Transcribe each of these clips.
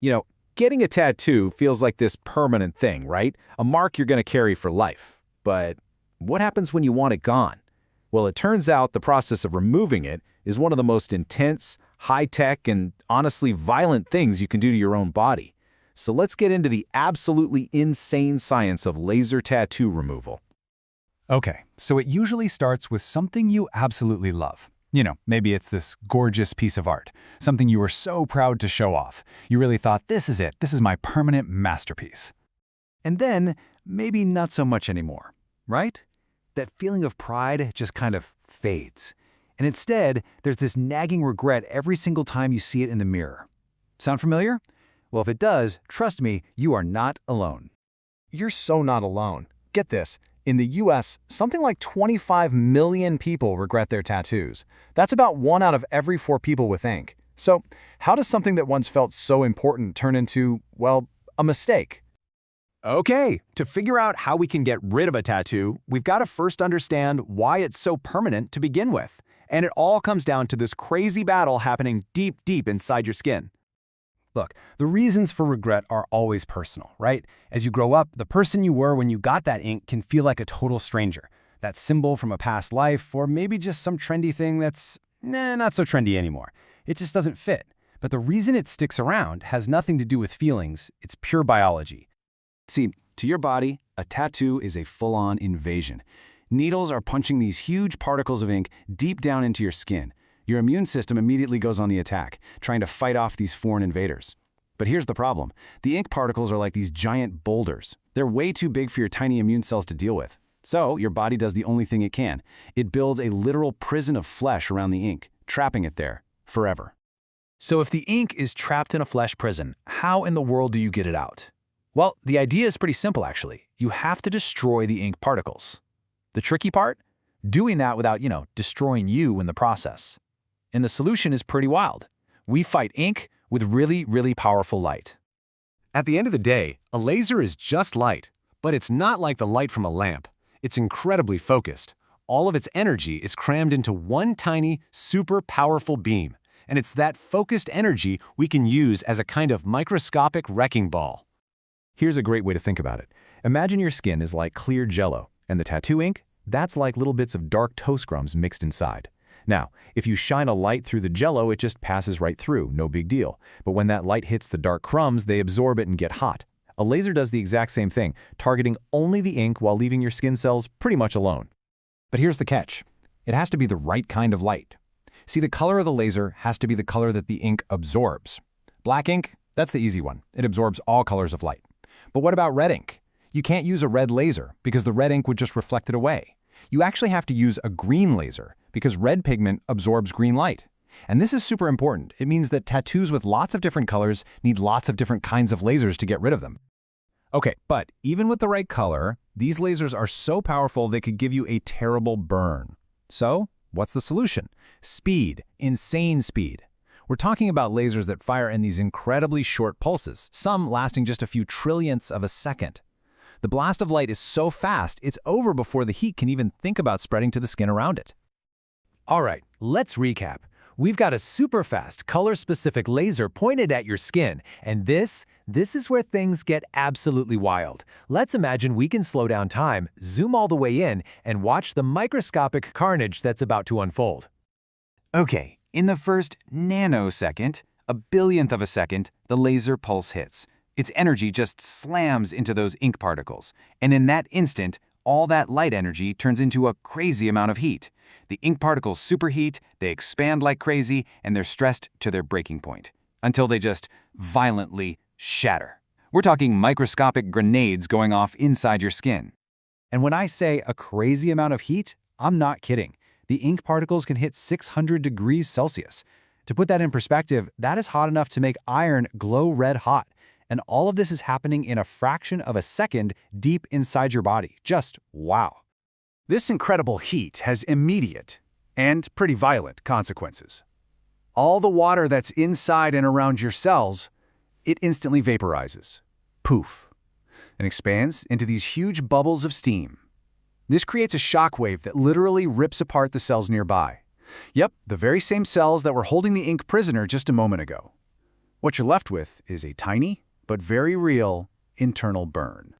You know, getting a tattoo feels like this permanent thing, right? A mark you're going to carry for life. But what happens when you want it gone? Well, it turns out the process of removing it is one of the most intense, high-tech, and honestly violent things you can do to your own body. So let's get into the absolutely insane science of laser tattoo removal. Okay, so it usually starts with something you absolutely love. Maybe it's this gorgeous piece of art, something you were so proud to show off. You really thought, this is it, this is my permanent masterpiece. And then, maybe not so much anymore, right? That feeling of pride just kind of fades. And instead, there's this nagging regret every single time you see it in the mirror. Sound familiar? Well, if it does, trust me, you are not alone. You're so not alone. Get this. In the US, something like 25 million people regret their tattoos. That's about 1 out of every 4 people with ink. So, how does something that once felt so important turn into, well, a mistake? Okay, to figure out how we can get rid of a tattoo, we've got to first understand why it's so permanent to begin with. And it all comes down to this crazy battle happening deep, deep inside your skin. Look, the reasons for regret are always personal, right? As you grow up, the person you were when you got that ink can feel like a total stranger. That symbol from a past life, or maybe just some trendy thing that's, not so trendy anymore. It just doesn't fit. But the reason it sticks around has nothing to do with feelings, it's pure biology. See, to your body, a tattoo is a full-on invasion. Needles are punching these huge particles of ink deep down into your skin. Your immune system immediately goes on the attack, trying to fight off these foreign invaders. But here's the problem. The ink particles are like these giant boulders. They're way too big for your tiny immune cells to deal with. So your body does the only thing it can. It builds a literal prison of flesh around the ink, trapping it there forever. So if the ink is trapped in a flesh prison, how in the world do you get it out? Well, the idea is pretty simple, actually. You have to destroy the ink particles. The tricky part? Doing that without, destroying you in the process. And the solution is pretty wild. We fight ink with really, really powerful light. At the end of the day, a laser is just light, but it's not like the light from a lamp. It's incredibly focused. All of its energy is crammed into one tiny, super powerful beam. And it's that focused energy we can use as a kind of microscopic wrecking ball. Here's a great way to think about it. Imagine your skin is like clear jello, and the tattoo ink, that's like little bits of dark toast crumbs mixed inside. Now, if you shine a light through the jello, it just passes right through, no big deal. But when that light hits the dark crumbs, they absorb it and get hot. A laser does the exact same thing, targeting only the ink while leaving your skin cells pretty much alone. But here's the catch. It has to be the right kind of light. See, the color of the laser has to be the color that the ink absorbs. Black ink, that's the easy one. It absorbs all colors of light. But what about red ink? You can't use a red laser because the red ink would just reflect it away. You actually have to use a green laser because red pigment absorbs green light. And this is super important. It means that tattoos with lots of different colors need lots of different kinds of lasers to get rid of them. Okay, but even with the right color, these lasers are so powerful they could give you a terrible burn. So, what's the solution? Speed, insane speed. We're talking about lasers that fire in these incredibly short pulses, some lasting just a few trillionths of a second. The blast of light is so fast, it's over before the heat can even think about spreading to the skin around it. All right, let's recap. We've got a super fast, color-specific laser pointed at your skin, and this is where things get absolutely wild. Let's imagine we can slow down time, zoom all the way in, and watch the microscopic carnage that's about to unfold. Okay, in the first nanosecond, a billionth of a second, the laser pulse hits. Its energy just slams into those ink particles, and in that instant, all that light energy turns into a crazy amount of heat. The ink particles superheat, they expand like crazy, and they're stressed to their breaking point, until they just violently shatter. We're talking microscopic grenades going off inside your skin. And when I say a crazy amount of heat, I'm not kidding. The ink particles can hit 600 degrees Celsius. To put that in perspective, that is hot enough to make iron glow red hot. And all of this is happening in a fraction of a second deep inside your body. Just wow. This incredible heat has immediate and pretty violent consequences. All the water that's inside and around your cells, it instantly vaporizes. Poof. And expands into these huge bubbles of steam. This creates a shockwave that literally rips apart the cells nearby. Yep, the very same cells that were holding the ink prisoner just a moment ago. What you're left with is a tiny, but very real, internal burn.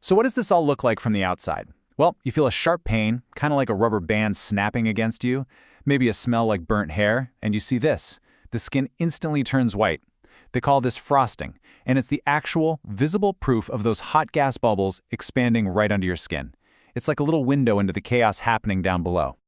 So what does this all look like from the outside? Well, you feel a sharp pain, kind of like a rubber band snapping against you, maybe a smell like burnt hair, and you see this. The skin instantly turns white. They call this frosting, and it's the actual, visible proof of those hot gas bubbles expanding right under your skin. It's like a little window into the chaos happening down below.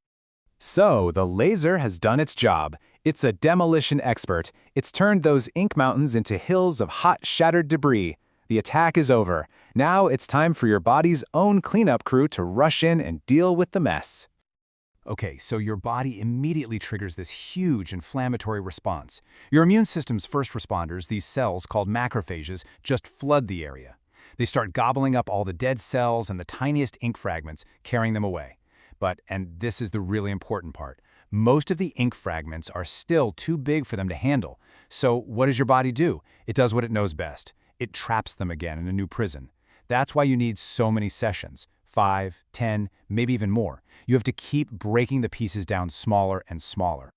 So, the laser has done its job. It's a demolition expert. It's turned those ink mountains into hills of hot, shattered debris. The attack is over. Now it's time for your body's own cleanup crew to rush in and deal with the mess. Okay, so your body immediately triggers this huge inflammatory response. Your immune system's first responders, these cells called macrophages, just flood the area. They start gobbling up all the dead cells and the tiniest ink fragments, carrying them away. But, and this is the really important part, most of the ink fragments are still too big for them to handle. So what does your body do? It does what it knows best. It traps them again in a new prison. That's why you need so many sessions, 5, 10, maybe even more. You have to keep breaking the pieces down smaller and smaller.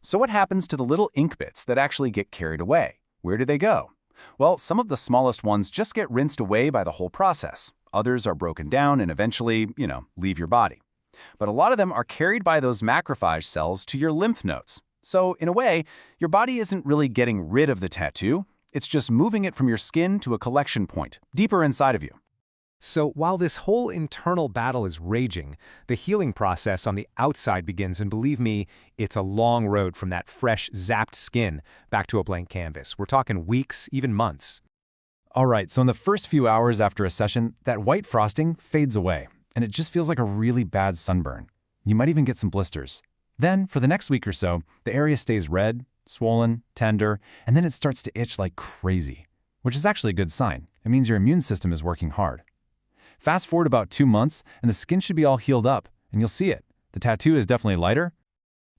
So what happens to the little ink bits that actually get carried away? Where do they go? Well, some of the smallest ones just get rinsed away by the whole process. Others are broken down and eventually, leave your body. But a lot of them are carried by those macrophage cells to your lymph nodes. So, in a way, your body isn't really getting rid of the tattoo. It's just moving it from your skin to a collection point, deeper inside of you. So while this whole internal battle is raging, the healing process on the outside begins, and believe me, it's a long road from that fresh, zapped skin back to a blank canvas. We're talking weeks, even months. All right, so in the first few hours after a session, that white frosting fades away, and it just feels like a really bad sunburn. You might even get some blisters. Then, for the next week or so, the area stays red, swollen, tender, and then it starts to itch like crazy, which is actually a good sign. It means your immune system is working hard. Fast forward about 2 months, and the skin should be all healed up, and you'll see it. The tattoo is definitely lighter.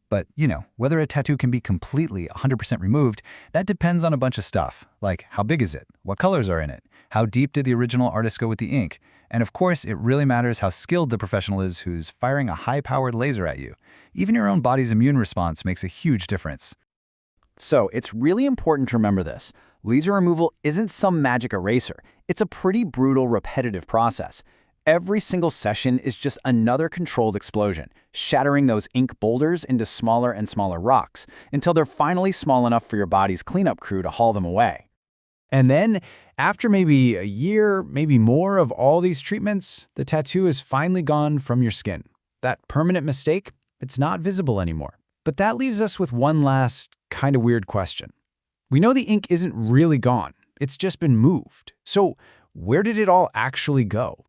But, whether a tattoo can be completely 100% removed, that depends on a bunch of stuff, like how big is it, what colors are in it, how deep did the original artist go with the ink, and of course, it really matters how skilled the professional is who's firing a high-powered laser at you. Even your own body's immune response makes a huge difference. So, it's really important to remember this. Laser removal isn't some magic eraser. It's a pretty brutal, repetitive process. Every single session is just another controlled explosion, shattering those ink boulders into smaller and smaller rocks, until they're finally small enough for your body's cleanup crew to haul them away. And then, after maybe a year, maybe more of all these treatments, the tattoo is finally gone from your skin. That permanent mistake, it's not visible anymore. But that leaves us with one last, kind of weird question. We know the ink isn't really gone. It's just been moved. So where did it all actually go?